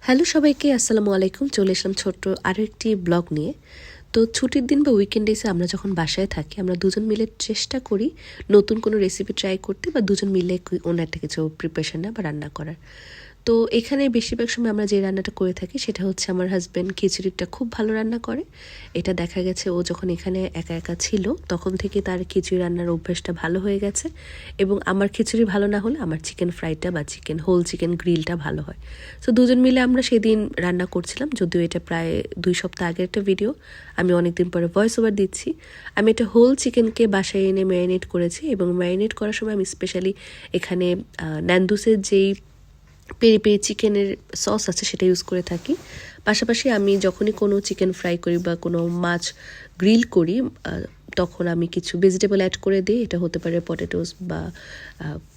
Hello সবাইকে, আসসালামু আলাইকুম। চলে এসলাম ছোট্ট আরও একটি ব্লগ নিয়ে। তো ছুটির দিন বা উইকেন্ড ডেসে আমরা যখন বাসায় থাকি, আমরা দুজন মিলে চেষ্টা করি নতুন কোনো রেসিপি ট্রাই করতে বা দুজন মিলে অন্য একটা কিছু প্রিপারেশন নেওয়া বা রান্না করার। তো এখানে বেশিরভাগ সময় আমরা যে রান্নাটা করে থাকি সেটা হচ্ছে আমার হাজব্যান্ড খিচুড়িটা খুব ভালো রান্না করে। এটা দেখা গেছে ও যখন এখানে একা একা ছিল তখন থেকে তার খিচুড়ি রান্নার অভ্যাসটা ভালো হয়ে গেছে, এবং আমার খিচুড়ি ভালো না হলে আমার চিকেন ফ্রাইটা বা হোল চিকেন গ্রিলটা ভালো হয়। সো দুজন মিলে আমরা সেদিন রান্না করছিলাম, যদিও এটা প্রায় 2 সপ্তাহ আগের একটা ভিডিও। আমি অনেকদিন পরে ভয়েস ওভার দিচ্ছি। আমি একটা হোল চিকেনকে বাসায় এনে ম্যারিনেট করেছি, এবং ম্যারিনেট করার সময় আমি স্পেশালি এখানে ন্যান্দুসের যেই পেরি পেরি চিকেনের সস আছে সেটা ইউজ করে থাকি। পাশাপাশি আমি যখনই কোনো চিকেন ফ্রাই করি বা কোনো মাছ গ্রিল করি তখন আমি কিছু ভেজিটেবল অ্যাড করে দিই। এটা হতে পারে পটেটোস বা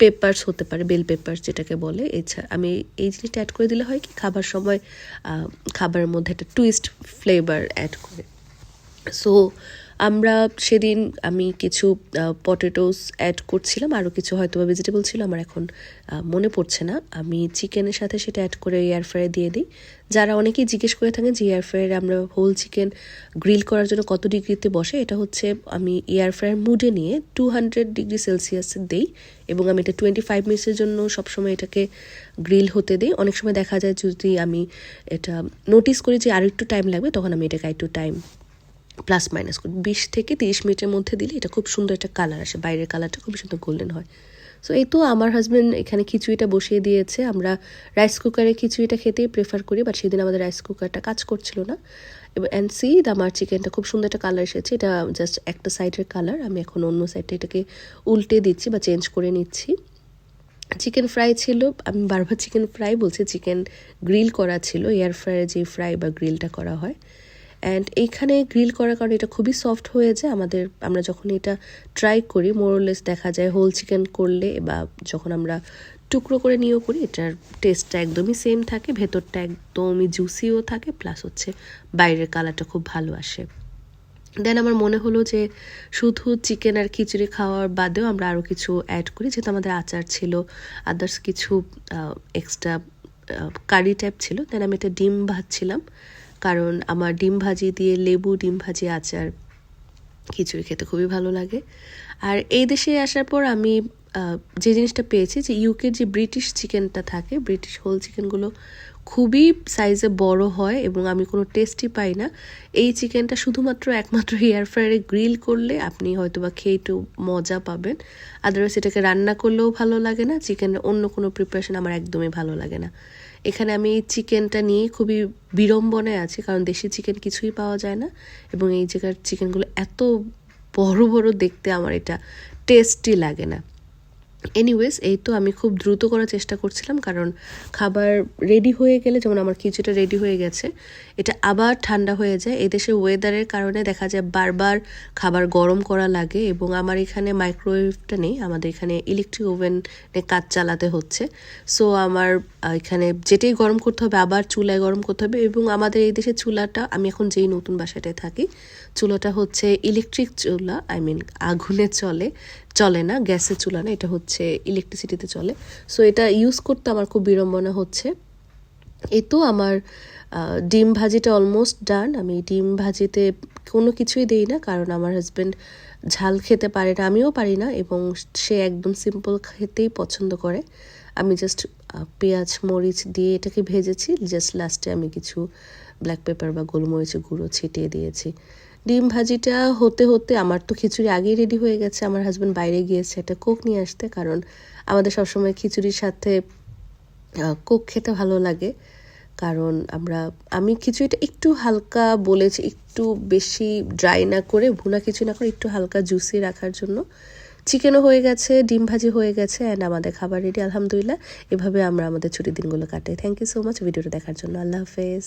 পেপারস হতে পারে, বেল পেপারস যেটাকে বলে। এছাড়া আমি এই জিনিসটা অ্যাড করে দিলে হয় কি খাবার সময় খাবারের মধ্যে একটা টুইস্ট ফ্লেভার অ্যাড করে। সো আমরা সেদিন আমি কিছু পটেটোস অ্যাড করছিলাম, আরও কিছু হয়তো বা ভেজিটেবল ছিল, আমার এখন মনে পড়ছে না। আমি চিকেনের সাথে সেটা অ্যাড করে এয়ার ফ্রায়ারে দিয়ে দিই। যারা অনেকেই জিজ্ঞেস করে থাকেন যে এয়ার ফ্রায়ারে আমরা হোল চিকেন গ্রিল করার জন্য কত ডিগ্রিতে বসে, এটা হচ্ছে আমি এয়ার ফ্রায়ার মুডে নিয়ে 200 ডিগ্রি সেলসিয়াসে দিই, এবং আমি এটা 25 মিনিটসের জন্য সবসময় এটাকে গ্রিল হতে দিই। অনেক সময় দেখা যায় যদি আমি এটা নোটিস করি যে আরও একটু টাইম লাগবে, তখন আমি এটাকে একটু টাইম প্লাস মাইনাস করি। 20 থেকে 30 মিনিটের মধ্যে দিলে এটা খুব সুন্দর একটা কালার আসে, বাইরের কালারটা খুব সুন্দর গোল্ডেন হয়। সো এই তো আমার হাজব্যান্ড এখানে খিচুড়িটা বসিয়ে দিয়েছে। আমরা রাইস কুকারে খিচুড়িটা খেতেই প্রেফার করি, বাট সেদিন আমাদের রাইস কুকারটা কাজ করছিল না। অ্যান্ড সি আমার চিকেনটা খুব সুন্দর একটা কালার এসেছে। এটা জাস্ট একটা সাইডের কালার, আমি এখন অন্য সাইডটা এটাকে উল্টে দিচ্ছি বা চেঞ্জ করে নিচ্ছি। চিকেন ফ্রাই ছিল, আমি বারবার চিকেন ফ্রাই বলছি, চিকেন গ্রিল করা ছিল, এয়ার ফ্রায়ারে যে ফ্রাই বা গ্রিলটা করা হয়। অ্যান্ড এইখানে গ্রিল করার কারণে এটা খুবই সফট হয়ে যায়। আমরা যখন এটা ট্রাই করি মোরলেস দেখা যায় হোল চিকেন করলে বা যখন আমরা টুকরো করে নিয়েও করি, এটার টেস্টটা একদমই সেম থাকে, ভেতরটা একদমই জুসিও থাকে, প্লাস হচ্ছে বাইরের কালারটা খুব ভালো আসে। দেন আমার মনে হলো যে শুধু চিকেন আর খিচুড়ি খাওয়ার বাদেও আমরা আরও কিছু অ্যাড করি, যেহেতু আমাদের আচার ছিল, আদার্স কিছু এক্সট্রা কারি টাইপ ছিল। দেন আমি এটা ডিম ভাজছিলাম, কারণ আমার ডিম ভাজি দিয়ে লেবু, ডিম ভাজি, আচার, খিচুড়ি খেতে খুবই ভালো লাগে। আর এই দেশে আসার পর আমি যে জিনিসটা পেয়েছি যে ইউকের যে ব্রিটিশ চিকেনটা থাকে, ব্রিটিশ হোল চিকেনগুলো খুবই সাইজে বড় হয় এবং আমি কোনো টেস্টই পাই না। এই চিকেনটা শুধুমাত্র একমাত্র এয়ার ফ্রায়ারে গ্রিল করলে আপনি হয়তো বা খেয়ে একটু মজা পাবেন, আদারওয়াইজ এটাকে রান্না করলেও ভালো লাগে না। চিকেনের অন্য কোনো প্রিপারেশন আমার একদমই ভালো লাগে না। এখানে আমি এই চিকেনটা নিয়ে খুবই বিড়ম্বনায় আছি, কারণ দেশি চিকেন কিছুই পাওয়া যায় না, এবং এই জায়গার চিকেনগুলো এত বড় বড় দেখতে, আমার এটা টেস্টি লাগে না। এনিওয়েজ এই তো আমি খুব দ্রুত করার চেষ্টা করছিলাম, কারণ খাবার রেডি হয়ে গেলে, যেমন আমার খিচুড়িটা রেডি হয়ে গেছে, এটা আবার ঠান্ডা হয়ে যায়। এদেশে ওয়েদারের কারণে দেখা যায় বারবার খাবার গরম করা লাগে, এবং আমার এখানে মাইক্রোওয়েভটা নেই, আমাদের এখানে ইলেকট্রিক ওভেনে কাজ চালাতে হচ্ছে। সো আমার এখানে যেটাই গরম করতে হবে আবার চুলায় গরম করতে হবে, এবং আমাদের এই দেশে চুলাটা, আমি এখন যেই নতুন বাসাটায় থাকি, চুলাটা হচ্ছে ইলেকট্রিক চুলা, আগুনে চলে না, গ্যাসের চুলা না, এটা হচ্ছে ইলেকট্রিসিটিতে চলে। সো এটা ইউজ করতে আমার খুব বিড়ম্বনা হচ্ছে। এই তো আমার ডিম ভাজিটা অলমোস্ট ডান। আমি ডিম ভাজিতে কোনো কিছুই দেই না, কারণ আমার হাজব্যান্ড ঝাল খেতে পারে না, আমিও পারি না, এবং সে একদম সিম্পল খেতেই পছন্দ করে। আমি জাস্ট পেঁয়াজ মরিচ দিয়ে এটাকে ভেজেছি, জাস্ট লাস্টে আমি কিছু ব্ল্যাক পেপার বা গোলমরিচের গুঁড়ো ছিটিয়ে দিয়েছি। ডিম ভাজিটা হতে হতে আমার তো খিচুড়ি আগেই রেডি হয়ে গেছে। আমার হাজব্যান্ড বাইরে গিয়েছে একটা কোক নিয়ে আসতে, কারণ আমাদের সবসময় খিচুড়ির সাথে কোক খেতে ভালো লাগে। কারণ আমি খিচুড়িটা একটু হালকা বলেছি, একটু বেশি ড্রাই না করে, ভুনা খিচুড়ি না করে একটু হালকা জুসি রাখার জন্য। চিকেনও হয়ে গেছে, ডিম ভাজি হয়ে গেছে, অ্যান্ড আমাদের খাবার রেডি আলহামদুলিল্লাহ। এভাবে আমরা আমাদের ছুটির দিনগুলো কাটাই। থ্যাংক ইউ সো মাচ ভিডিওটা দেখার জন্য। আল্লাহ হাফেজ।